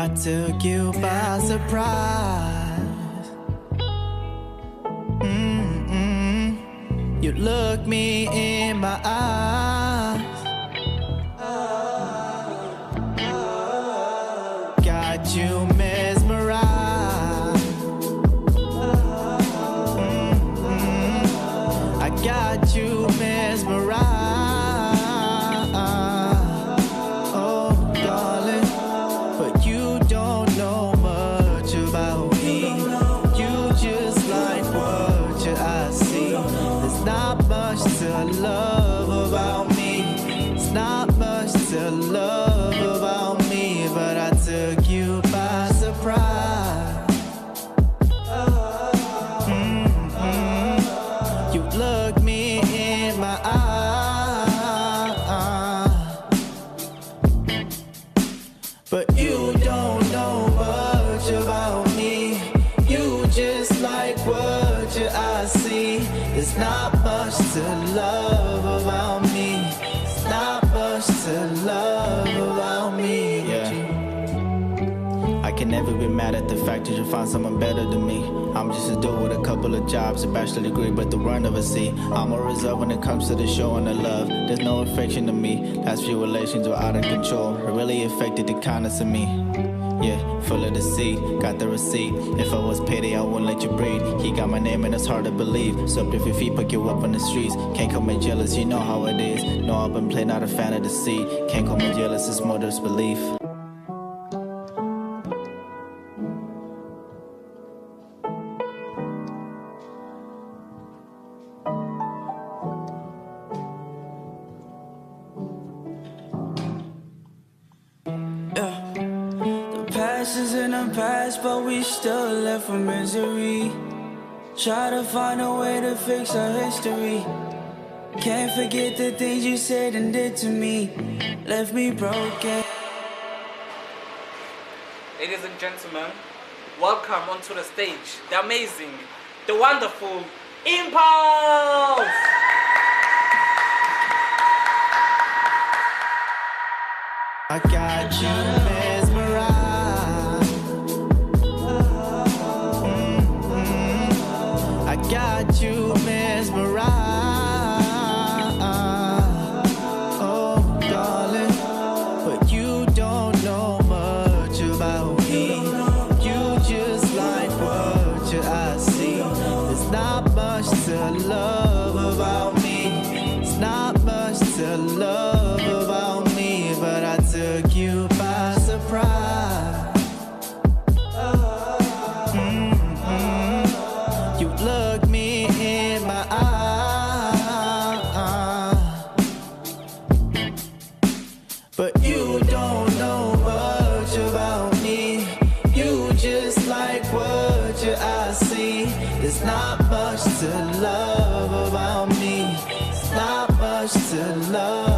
I took you by surprise. You looked me in my eyes. Got you mesmerized. I got you mesmerized. Oh, darling, but you don't know much about me. You just like what your eyes see. There's not much to love about me. It's not much to love about me, but I took you by surprise. You looked me in my eyes, but you don't know much about me. You just like what your eyes see. There's not much to love about me. There's not much to love about me. Yeah. I can never be mad at the fact that you found someone better than me. I'm just a dude with a couple of jobs, a bachelor degree, but the run of a C. I'm more reserved when it comes to the show and the love. There's no affection to me. Last few relations were out of control. It really affected the kindness of me. Yeah, full of deceit, got the receipt. If I was petty, I wouldn't let you breathe. He got my name and it's hard to believe. So up if your feet, pick you up on the streets. Can't call me jealous, you know how it is. No, I've been playing, not a fan of deceit. Can't call me jealous, it's more disbelief. Past is in the past, but we still left with misery. Try to find a way to fix our history. Can't forget the things you said and did to me. Left me broken. Ladies and gentlemen, welcome onto the stage, the amazing, the wonderful Impul! I got you mesmerized. I got you mesmerized. Oh, darling, but you don't know much about me. You just like what your eyes see. There's not much to love about me. It's not much to love about me, but I took you by surprise. You looked me in my eyes, but you don't know much about me. You just like what your eyes see. There's not much to love about me. It's not much to love